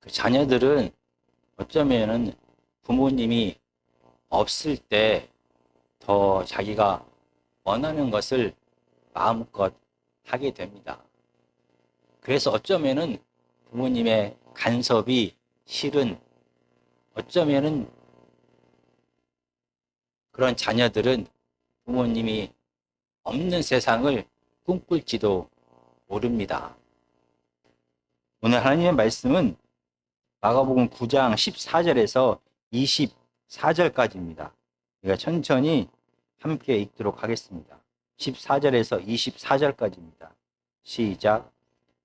그 자녀들은 어쩌면은 부모님이 없을 때 더 자기가 원하는 것을 마음껏 하게 됩니다. 그래서 어쩌면은 부모님의 간섭이 실은 어쩌면은 그런 자녀들은 부모님이 없는 세상을 꿈꿀지도 모릅니다. 오늘 하나님의 말씀은 마가복음 9장 14절에서 24절까지입니다. 우리가 천천히 함께 읽도록 하겠습니다. 14절에서 24절까지입니다. 시작.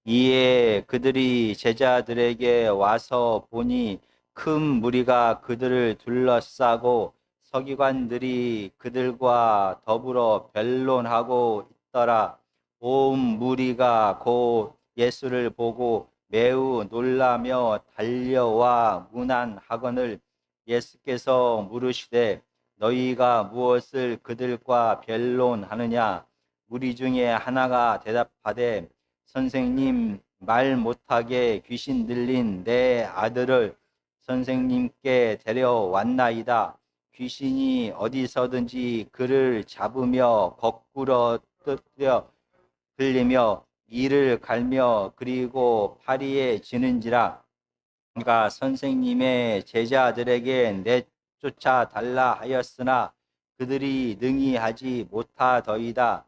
이에 그들이 제자들에게 와서 보니 큰 무리가 그들을 둘러싸고 서기관들이 그들과 더불어 변론하고 있더라. 온 무리가 곧 예수를 보고 매우 놀라며 달려와 문안하거늘 예수께서 물으시되 너희가 무엇을 그들과 변론하느냐? 무리 중에 하나가 대답하되 선생님, 말 못하게 귀신 들린 내 아들을 선생님께 데려왔나이다. 귀신이 어디서든지 그를 잡으며 거꾸로 뜨려 흘리며 이를 갈며 그리고 파리에 지는지라. 그가 선생님의 제자들에게 내쫓아 달라 하였으나 그들이 능히 하지 못하더이다.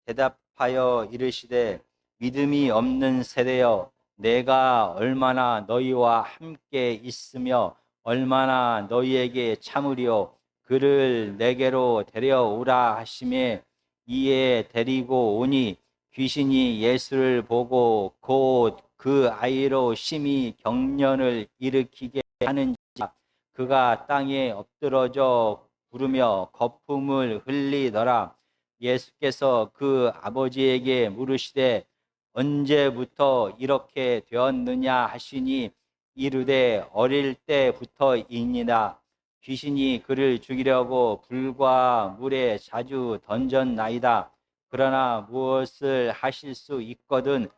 대답하여 이르시되 믿음이 없는 세대여, 내가 얼마나 너희와 함께 있으며 얼마나 너희에게 참으리요. 그를 내게로 데려오라 하시매 이에 데리고 오니 귀신이 예수를 보고 곧 그 아이로 심히 경련을 일으키게 하는지라. 그가 땅에 엎드러져 부르며 거품을 흘리더라. 예수께서 그 아버지에게 물으시되 언제부터 이렇게 되었느냐 하시니 이르되 어릴 때부터이니라. 귀신이 그를 죽이려고 불과 물에 자주 던졌나이다. 그러나 무엇을 하실 수 있거든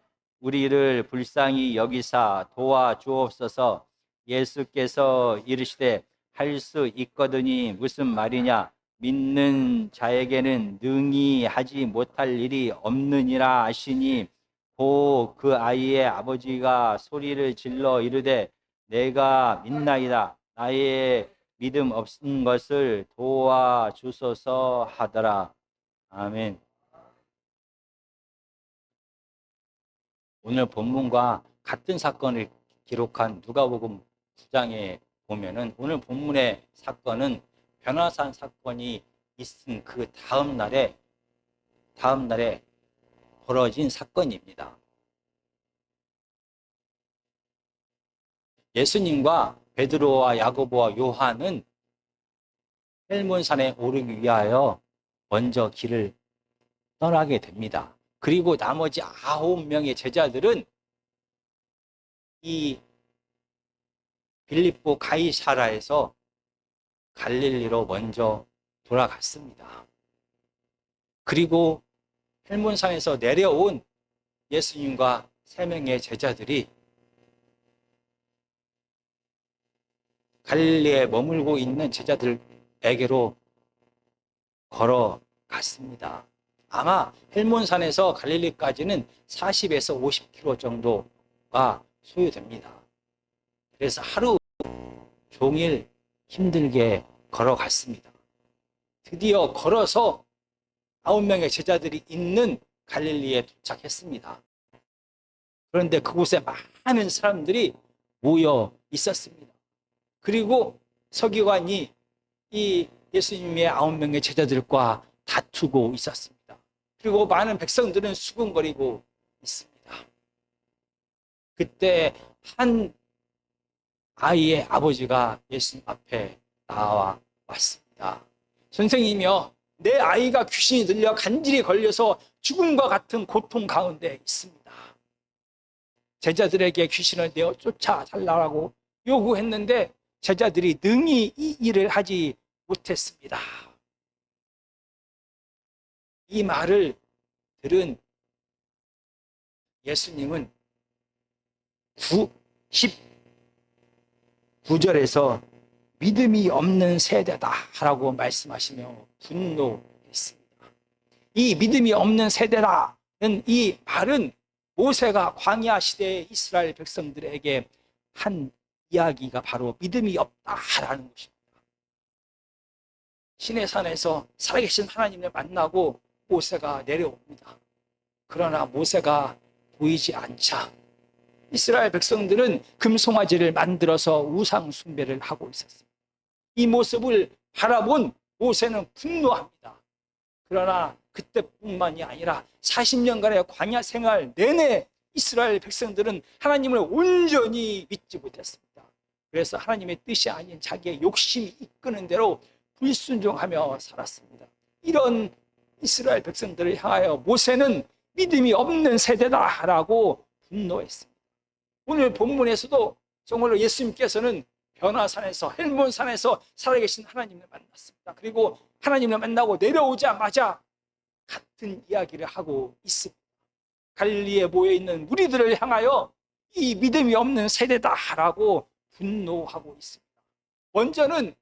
우리를 불쌍히 여기사 도와주옵소서. 예수께서 이르시되 할 수 있거든이 무슨 말이냐? 믿는 자에게는 능히 하지 못할 일이 없느니라 하시니 곧 그 아이의 아버지가 소리를 질러 이르되 내가 믿나이다. 나의 믿음 없는 것을 도와주소서 하더라. 아멘. 오늘 본문과 같은 사건을 기록한 누가복음 9장에 보면은 오늘 본문의 사건은 변화산 사건이 있은 그 다음 날에 벌어진 사건입니다. 예수님과 베드로와 야고보와 요한은 헬몬산에 오르기 위하여 먼저 길을 떠나게 됩니다. 그리고 나머지 9명의 제자들은 이 빌립보 가이사라에서 갈릴리로 먼저 돌아갔습니다. 그리고 헬몬산에서 내려온 예수님과 3명의 제자들이 갈릴리에 머물고 있는 제자들에게로 걸어갔습니다. 아마 헬몬산에서 갈릴리까지는 40에서 50km 정도가 소요됩니다. 그래서 하루 종일 힘들게 걸어갔습니다. 드디어 걸어서 9명의 제자들이 있는 갈릴리에 도착했습니다. 그런데 그곳에 많은 사람들이 모여 있었습니다. 그리고 서기관이 이 예수님의 9명의 제자들과 다투고 있었습니다. 그리고 많은 백성들은 수군거리고 있습니다. 그때 한 아이의 아버지가 예수님 앞에 나와 왔습니다. 선생님이여, 내 아이가 귀신이 들려 간질이 걸려서 죽음과 같은 고통 가운데 있습니다. 제자들에게 귀신을 내어 쫓아달라고 요구했는데 제자들이 능히 이 일을 하지 못했습니다. 이 말을 들은 예수님은 9절에서 믿음이 없는 세대다라고 말씀하시며 분노했습니다. 이 믿음이 없는 세대라는 이 말은 모세가 광야 시대의 이스라엘 백성들에게 한 이야기가 바로 믿음이 없다라는 것입니다. 시내산에서 살아계신 하나님을 만나고 모세가 내려옵니다. 그러나 모세가 보이지 않자 이스라엘 백성들은 금송아지를 만들어서 우상 숭배를 하고 있었습니다. 이 모습을 바라본 모세는 분노합니다. 그러나 그때뿐만이 아니라 40년간의 광야 생활 내내 이스라엘 백성들은 하나님을 온전히 믿지 못했습니다. 그래서 하나님의 뜻이 아닌 자기의 욕심이 이끄는 대로 불순종하며 살았습니다. 이런 이스라엘 백성들을 향하여 모세는 믿음이 없는 세대다라고 분노했습니다. 오늘 본문에서도 정말로 예수님께서는 변화산에서 헬몬산에서 살아계신 하나님을 만났습니다. 그리고 하나님을 만나고 내려오자마자 같은 이야기를 하고 있습니다. 갈릴리에 모여있는 무리들을 향하여 이 믿음이 없는 세대다라고 분노하고 있습니다. 먼저는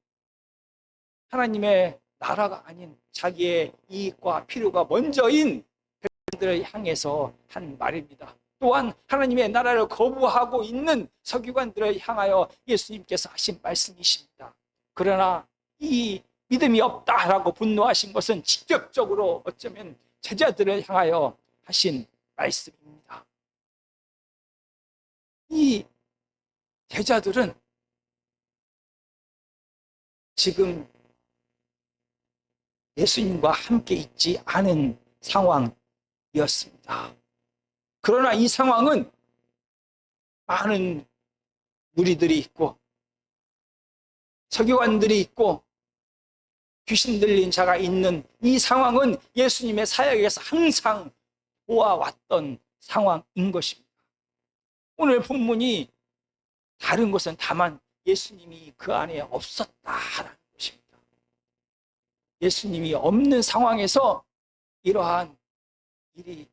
하나님의 나라가 아닌 자기의 이익과 필요가 먼저인 백성들을 향해서 한 말입니다. 또한 하나님의 나라를 거부하고 있는 서기관들을 향하여 예수님께서 하신 말씀이십니다. 그러나 이 믿음이 없다라고 분노하신 것은 직접적으로 어쩌면 제자들을 향하여 하신 말씀입니다. 이 제자들은 지금 예수님과 함께 있지 않은 상황이었습니다. 그러나 이 상황은 많은 무리들이 있고 서기관들이 있고 귀신 들린 자가 있는 이 상황은 예수님의 사역에서 항상 보아왔던 상황인 것입니다. 오늘 본문이 다른 것은 다만 예수님이 그 안에 없었다라는 것입니다. 예수님이 없는 상황에서 이러한 일이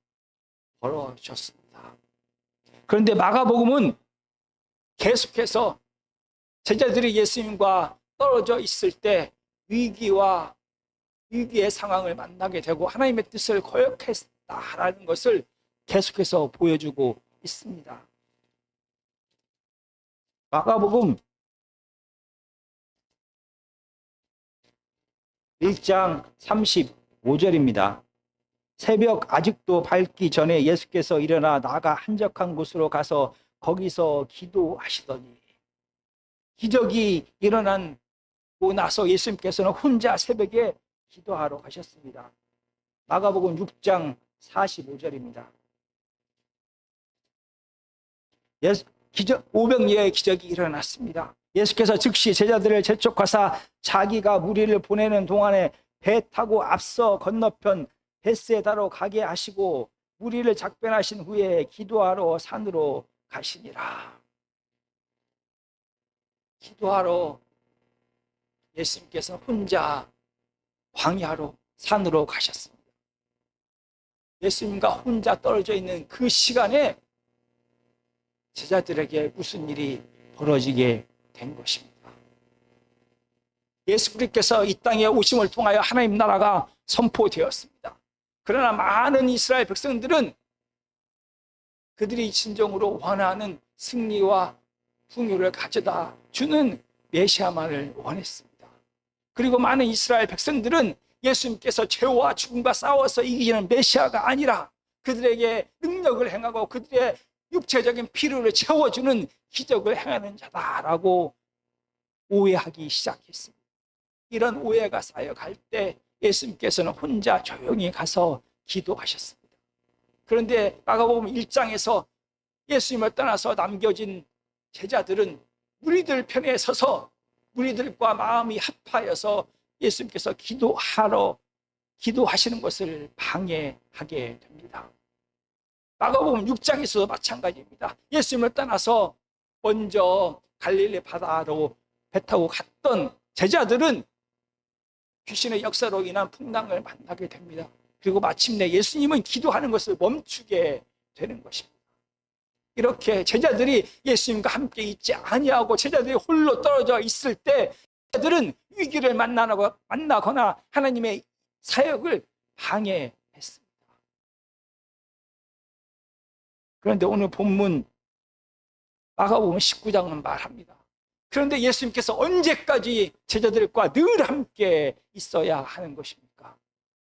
벌어졌습니다. 그런데 마가복음은 계속해서 제자들이 예수님과 떨어져 있을 때 위기의 상황을 만나게 되고 하나님의 뜻을 거역했다라는 것을 계속해서 보여주고 있습니다. 마가복음 1장 35절입니다. 새벽 아직도 밝기 전에 예수께서 일어나 나가 한적한 곳으로 가서 거기서 기도하시더니 기적이 일어나고 나서 예수님께서는 혼자 새벽에 기도하러 가셨습니다. 마가복음 6장 45절입니다. 오병이어의 기적이 일어났습니다. 예수께서 즉시 제자들을 재촉하사 자기가 무리를 보내는 동안에 배 타고 앞서 건너편 벳세다로 가게 하시고 무리를 작변하신 후에 기도하러 산으로 가시니라. 기도하러 예수님께서 혼자 광야로 산으로 가셨습니다. 예수님과 혼자 떨어져 있는 그 시간에 제자들에게 무슨 일이 벌어지게 된 것입니다. 예수 그리스도께서 이 땅에 오심을 통하여 하나님 나라가 선포되었습니다. 그러나 많은 이스라엘 백성들은 그들이 진정으로 원하는 승리와 풍요를 가져다 주는 메시아만을 원했습니다. 그리고 많은 이스라엘 백성들은 예수님께서 죄와 죽음과 싸워서 이기는 메시아가 아니라 그들에게 능력을 행하고 그들의 육체적인 필요를 채워주는 기적을 행하는 자다라고 오해하기 시작했습니다. 이런 오해가 쌓여갈 때 예수님께서는 혼자 조용히 가서 기도하셨습니다. 그런데 마가복음 1장에서 예수님을 떠나서 남겨진 제자들은 무리들 편에 서서 무리들과 마음이 합하여서 예수님께서 기도하시는 것을 방해하게 됩니다. 마가복음 6장에서도 마찬가지입니다. 예수님을 떠나서 먼저 갈릴리 바다로 배 타고 갔던 제자들은 귀신의 역사로 인한 풍랑을 만나게 됩니다. 그리고 마침내 예수님은 기도하는 것을 멈추게 되는 것입니다. 이렇게 제자들이 예수님과 함께 있지 아니하고 제자들이 홀로 떨어져 있을 때 제자들은 위기를 만나거나 하나님의 사역을 방해했습니다. 그런데 오늘 본문 마가복음 19장은 말합니다. 그런데 예수님께서 언제까지 제자들과 늘 함께 있어야 하는 것입니까?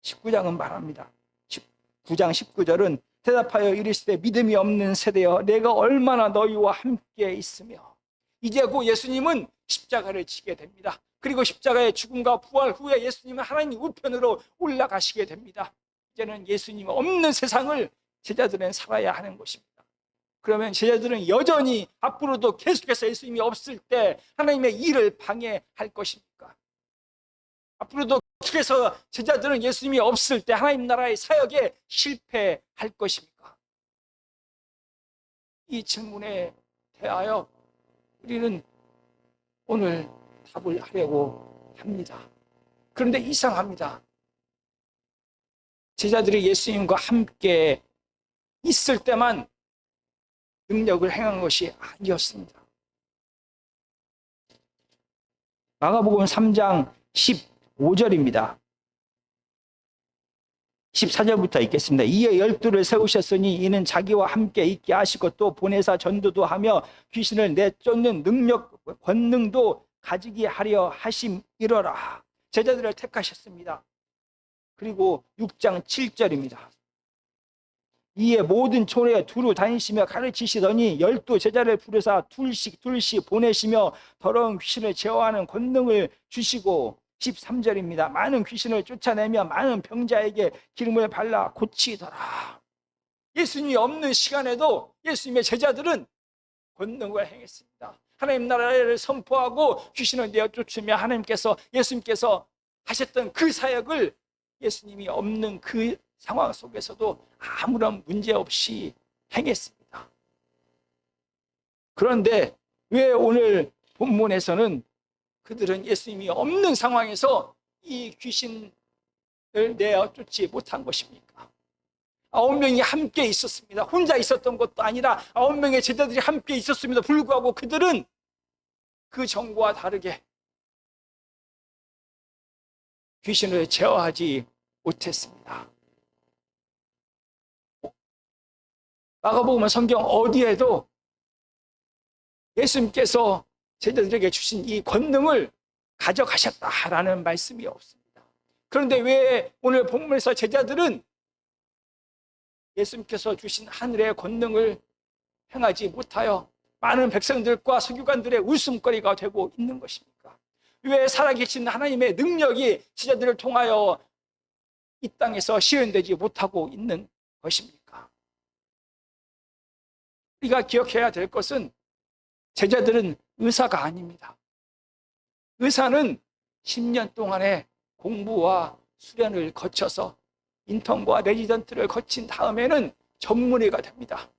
19장은 말합니다. 19장 19절은 대답하여 이르시되 믿음이 없는 세대여 내가 얼마나 너희와 함께 있으며, 이제 곧 예수님은 십자가를 지게 됩니다. 그리고 십자가의 죽음과 부활 후에 예수님은 하나님 우편으로 올라가시게 됩니다. 이제는 예수님 없는 세상을 제자들은 살아야 하는 것입니다. 그러면 제자들은 여전히 앞으로도 계속해서 예수님이 없을 때 하나님의 일을 방해할 것입니까? 앞으로도 계속해서 제자들은 예수님이 없을 때 하나님 나라의 사역에 실패할 것입니까? 이 질문에 대하여 우리는 오늘 답을 하려고 합니다. 그런데 이상합니다. 제자들이 예수님과 함께 있을 때만 능력을 행한 것이 아니었습니다. 마가복음 3장 15절입니다. 14절부터 읽겠습니다. 이에 12를 세우셨으니 이는 자기와 함께 있게 하시고 또 보내사 전도도 하며 귀신을 내쫓는 능력 권능도 가지게 하려 하심이러라. 제자들을 택하셨습니다. 그리고 6장 7절입니다. 이에 모든 촌에 두루 다니시며 가르치시더니 12 제자를 부르사 둘씩 보내시며 더러운 귀신을 제어하는 권능을 주시고, 13절입니다. 많은 귀신을 쫓아내며 많은 병자에게 기름을 발라 고치더라. 예수님이 없는 시간에도 예수님의 제자들은 권능을 행했습니다. 하나님 나라를 선포하고 귀신을 내어쫓으며 예수님께서 하셨던 그 사역을 예수님이 없는 그 상황 속에서도 아무런 문제 없이 행했습니다. 그런데 왜 오늘 본문에서는 그들은 예수님이 없는 상황에서 이 귀신을 내어쫓지 못한 것입니까? 9명이 함께 있었습니다. 혼자 있었던 것도 아니라 9명의 제자들이 함께 있었음에도 불구하고 그들은 그 전과 다르게 귀신을 제어하지 못했습니다. 마가복음 성경 어디에도 예수님께서 제자들에게 주신 이 권능을 가져가셨다라는 말씀이 없습니다. 그런데 왜 오늘 본문에서 제자들은 예수님께서 주신 하늘의 권능을 행하지 못하여 많은 백성들과 서기관들의 웃음거리가 되고 있는 것입니까? 왜 살아계신 하나님의 능력이 제자들을 통하여 이 땅에서 실현되지 못하고 있는 것입니까? 우리가 기억해야 될 것은 제자들은 의사가 아닙니다. 의사는 10년 동안의 공부와 수련을 거쳐서 인턴과 레지던트를 거친 다음에는 전문의가 됩니다.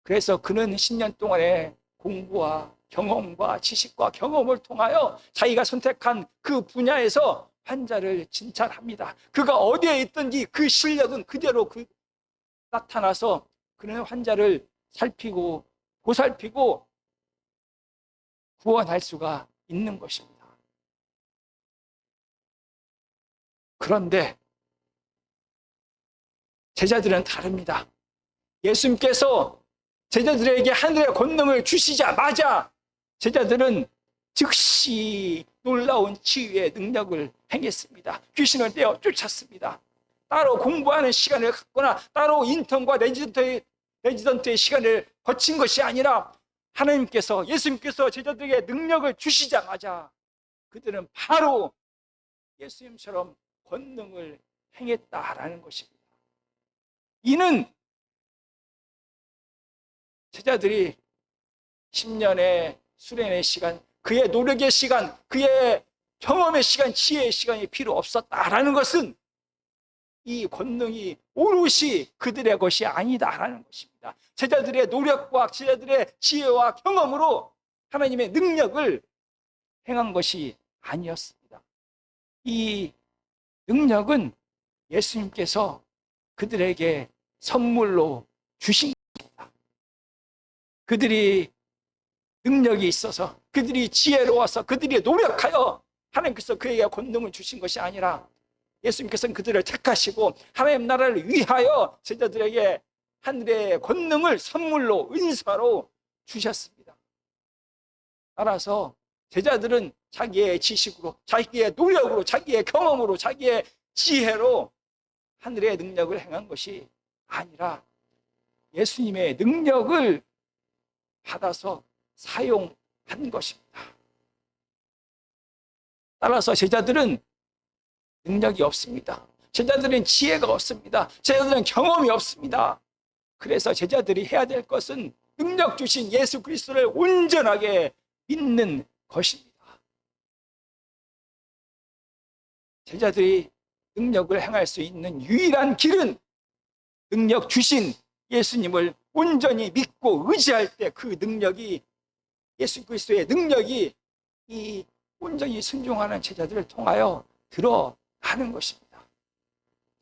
그래서 그는 10년 동안의 공부와 경험과 지식과 경험을 통하여 자기가 선택한 그 분야에서 환자를 진찰합니다. 그가 어디에 있든지 그 실력은 그대로 나타나서 그는 환자를 살피고 보살피고 구원할 수가 있는 것입니다. 그런데 제자들은 다릅니다. 예수님께서 제자들에게 하늘의 권능을 주시자마자 제자들은 즉시 놀라운 치유의 능력을 행했습니다. 귀신을 떼어 쫓았습니다. 따로 공부하는 시간을 갖거나 따로 인턴과 레지던트의 시간을 거친 것이 아니라 예수님께서 제자들에게 능력을 주시자마자 그들은 바로 예수님처럼 권능을 행했다라는 것입니다. 이는 제자들이 10년의 수련의 시간, 그의 노력의 시간, 그의 경험의 시간, 지혜의 시간이 필요 없었다라는 것은 이 권능이 오롯이 그들의 것이 아니다라는 것입니다. 제자들의 노력과 제자들의 지혜와 경험으로 하나님의 능력을 행한 것이 아니었습니다. 이 능력은 예수님께서 그들에게 선물로 주신 겁니다. 그들이 능력이 있어서, 그들이 지혜로워서, 그들이 노력하여 하나님께서 그에게 권능을 주신 것이 아니라 예수님께서는 그들을 택하시고 하나님 나라를 위하여 제자들에게 하늘의 권능을 선물로, 은사로 주셨습니다. 따라서 제자들은 자기의 지식으로, 자기의 노력으로, 자기의 경험으로, 자기의 지혜로 하늘의 능력을 행한 것이 아니라 예수님의 능력을 받아서 사용한 것입니다. 따라서 제자들은 능력이 없습니다. 제자들은 지혜가 없습니다. 제자들은 경험이 없습니다. 그래서 제자들이 해야 될 것은 능력 주신 예수 그리스도를 온전하게 믿는 것입니다. 제자들이 능력을 행할 수 있는 유일한 길은 능력 주신 예수님을 온전히 믿고 의지할 때 그 능력이, 예수 그리스도의 능력이 이 온전히 순종하는 제자들을 통하여 드러나는 것입니다.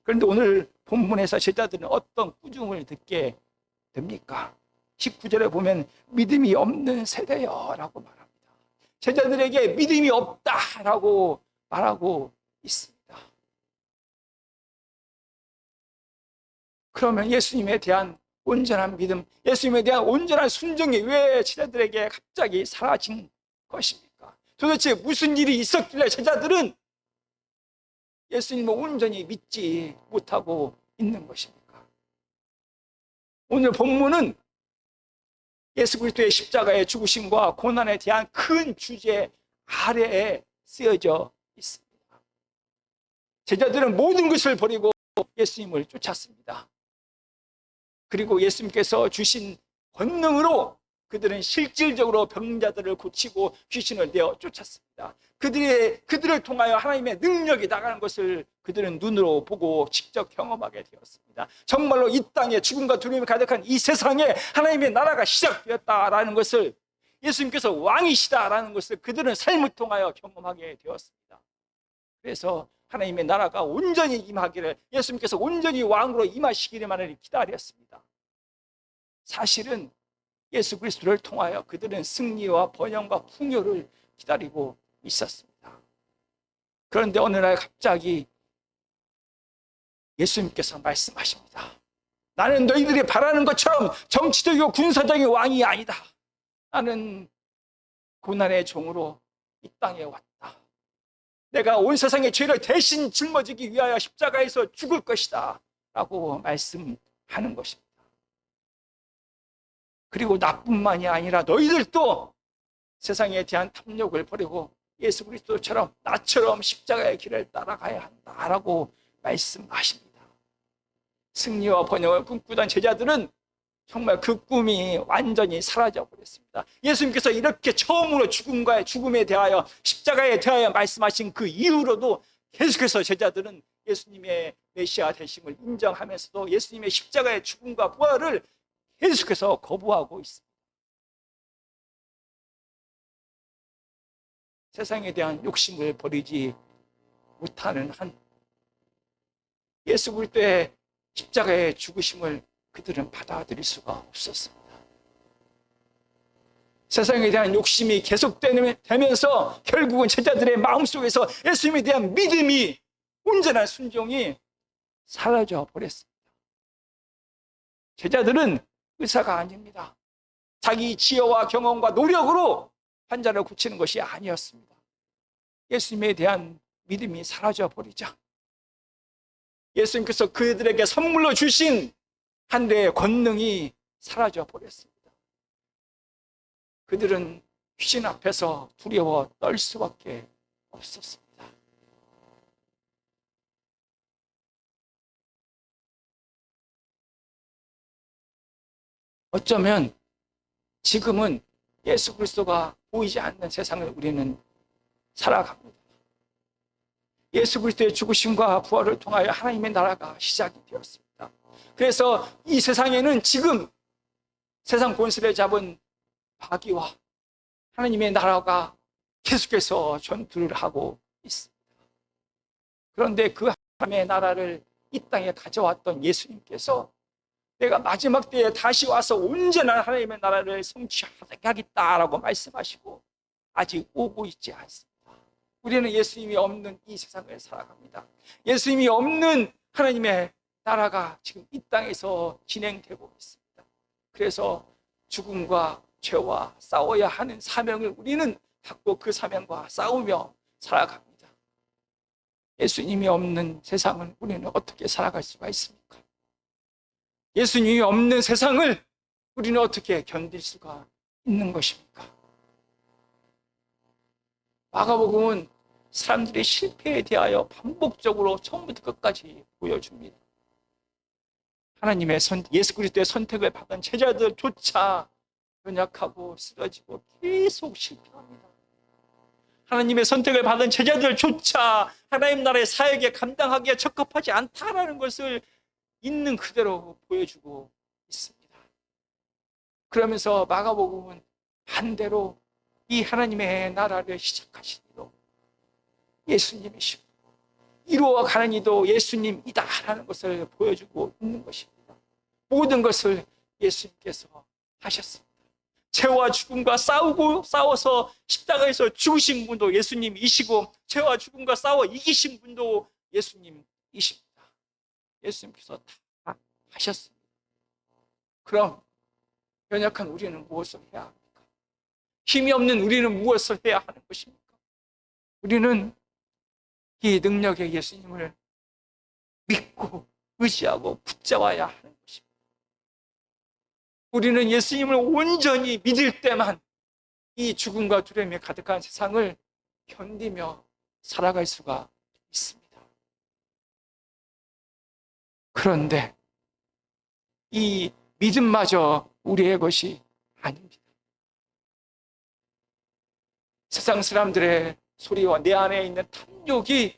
그런데 오늘 본문에서 제자들은 어떤 꾸중을 듣게 됩니까? 19절에 보면 믿음이 없는 세대여 라고 말합니다. 제자들에게 믿음이 없다라고 말하고 있습니다. 그러면 예수님에 대한 온전한 믿음, 예수님에 대한 온전한 순종이 왜 제자들에게 갑자기 사라진 것입니까? 도대체 무슨 일이 있었길래 제자들은 예수님을 온전히 믿지 못하고 있는 것입니까? 오늘 본문은 예수 그리스도의 십자가의 죽으심과 고난에 대한 큰 주제 아래에 쓰여져 있습니다. 제자들은 모든 것을 버리고 예수님을 쫓았습니다. 그리고 예수님께서 주신 권능으로 그들은 실질적으로 병자들을 고치고 귀신을 내어 쫓았습니다. 그들을 통하여 하나님의 능력이 나가는 것을 그들은 눈으로 보고 직접 경험하게 되었습니다. 정말로 이 땅에 죽음과 두려움이 가득한 이 세상에 하나님의 나라가 시작되었다라는 것을, 예수님께서 왕이시다라는 것을 그들은 삶을 통하여 경험하게 되었습니다. 그래서 하나님의 나라가 온전히 임하기를, 예수님께서 온전히 왕으로 임하시기만을 기다렸습니다. 사실은 예수 그리스도를 통하여 그들은 승리와 번영과 풍요를 기다리고 있었습니다. 그런데 어느 날 갑자기 예수님께서 말씀하십니다. 나는 너희들이 바라는 것처럼 정치적이고 군사적인 왕이 아니다. 나는 고난의 종으로 이 땅에 왔다. 내가 온 세상의 죄를 대신 짊어지기 위하여 십자가에서 죽을 것이다 라고 말씀하는 것입니다. 그리고 나뿐만이 아니라 너희들도 세상에 대한 탐욕을 버리고 예수 그리스도처럼 나처럼 십자가의 길을 따라가야 한다라고 말씀하십니다. 승리와 번영을 꿈꾸던 제자들은 정말 그 꿈이 완전히 사라져 버렸습니다. 예수님께서 이렇게 처음으로 죽음에 대하여, 십자가에 대하여 말씀하신 그 이후로도 계속해서 제자들은 예수님의 메시아 되심을 인정하면서도 예수님의 십자가의 죽음과 부활을 계속해서 거부하고 있습니다. 세상에 대한 욕심을 버리지 못하는 한, 예수 그리스도의 십자가의 죽으심을 그들은 받아들일 수가 없었습니다. 세상에 대한 욕심이 계속되면서 결국은 제자들의 마음속에서 예수님에 대한 믿음이, 온전한 순종이 사라져 버렸습니다. 제자들은 의사가 아닙니다. 자기 지혜와 경험과 노력으로 환자를 고치는 것이 아니었습니다. 예수님에 대한 믿음이 사라져 버리자 예수님께서 그들에게 선물로 주신 하늘의 권능이 사라져 버렸습니다. 그들은 귀신 앞에서 두려워 떨 수밖에 없었습니다. 어쩌면 지금은 예수 그리스도가 보이지 않는 세상을 우리는 살아갑니다. 예수 그리스도의 죽으심과 부활을 통하여 하나님의 나라가 시작이 되었습니다. 그래서 이 세상에는 지금 세상 권세를 잡은 마귀와 하나님의 나라가 계속해서 전투를 하고 있습니다. 그런데 그 하나님의 나라를 이 땅에 가져왔던 예수님께서 내가 마지막 때에 다시 와서 온전한 하나님의 나라를 성취하겠다라고 말씀하시고 아직 오고 있지 않습니다. 우리는 예수님이 없는 이 세상을 살아갑니다. 예수님이 없는 하나님의 나라가 지금 이 땅에서 진행되고 있습니다. 그래서 죽음과 죄와 싸워야 하는 사명을 우리는 갖고 그 사명과 싸우며 살아갑니다. 예수님이 없는 세상을 우리는 어떻게 살아갈 수가 있습니까? 예수님이 없는 세상을 우리는 어떻게 견딜 수가 있는 것입니까? 마가복음은 사람들의 실패에 대하여 반복적으로 처음부터 끝까지 보여줍니다. 하나님의 예수 그리스도의 선택을 받은 제자들조차 연약하고 쓰러지고 계속 실패합니다. 하나님의 선택을 받은 제자들조차 하나님 나라의 사역에 감당하기에 적합하지 않다라는 것을 있는 그대로 보여주고 있습니다. 그러면서 마가복음은 반대로 이 하나님의 나라를 시작하신 이도 예수님이시고 이루어가는 이도 예수님이다라는 것을 보여주고 있는 것입니다. 모든 것을 예수님께서 하셨습니다. 죄와 죽음과 싸워서 십자가에서 죽으신 분도 예수님이시고 죄와 죽음과 싸워 이기신 분도 예수님이십니다. 예수님께서 다 하셨습니다. 그럼 연약한 우리는 무엇을 해야 합니까? 힘이 없는 우리는 무엇을 해야 하는 것입니까? 우리는 이 능력의 예수님을 믿고 의지하고 붙잡아야 하는 것입니다. 우리는 예수님을 온전히 믿을 때만 이 죽음과 두려움이 가득한 세상을 견디며 살아갈 수가 있습니다. 그런데 이 믿음마저 우리의 것이 아닙니다. 세상 사람들의 소리와 내 안에 있는 탐욕이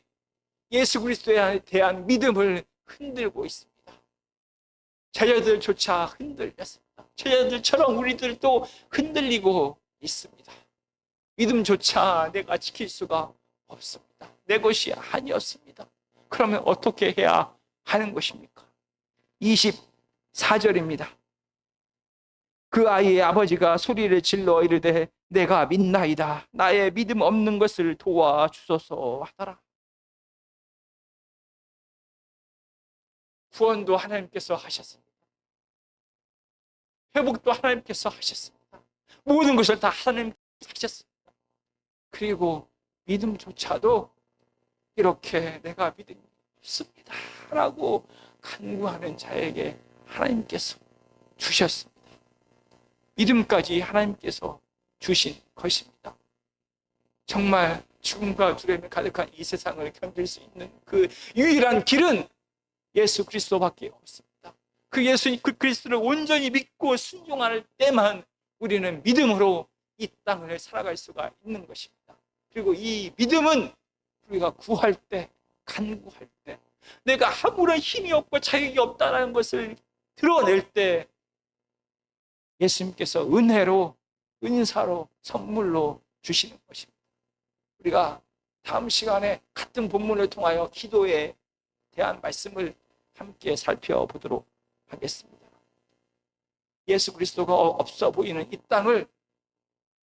예수 그리스도에 대한 믿음을 흔들고 있습니다. 제자들조차 흔들렸습니다. 제자들처럼 우리들도 흔들리고 있습니다. 믿음조차 내가 지킬 수가 없습니다. 내 것이 아니었습니다. 그러면 어떻게 해야 하는 것입니까? 24절입니다. 그 아이의 아버지가 소리를 질러 이르되 내가 믿나이다. 나의 믿음 없는 것을 도와주소서 하더라. 구원도 하나님께서 하셨습니다. 회복도 하나님께서 하셨습니다. 모든 것을 다 하나님께서 하셨습니다. 그리고 믿음조차도 이렇게 내가 믿음이 없습니다 라고 간구하는 자에게 하나님께서 주셨습니다. 믿음까지 하나님께서 주신 것입니다. 정말 죽음과 두려움이 가득한 이 세상을 견딜 수 있는 그 유일한 길은 예수 그리스도밖에 없습니다. 그 예수 그리스도를 온전히 믿고 순종할 때만 우리는 믿음으로 이 땅을 살아갈 수가 있는 것입니다. 그리고 이 믿음은 우리가 구할 때, 간구할 때, 내가 아무런 힘이 없고 자격이 없다는 것을 드러낼 때 예수님께서 은혜로, 은사로, 선물로 주시는 것입니다. 우리가 다음 시간에 같은 본문을 통하여 기도에 대한 말씀을 함께 살펴보도록 하겠습니다. 예수 그리스도가 없어 보이는 이 땅을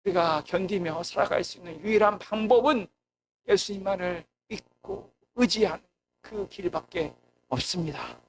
우리가 견디며 살아갈 수 있는 유일한 방법은 예수님만을 믿고 의지하는 그 길밖에 없습니다.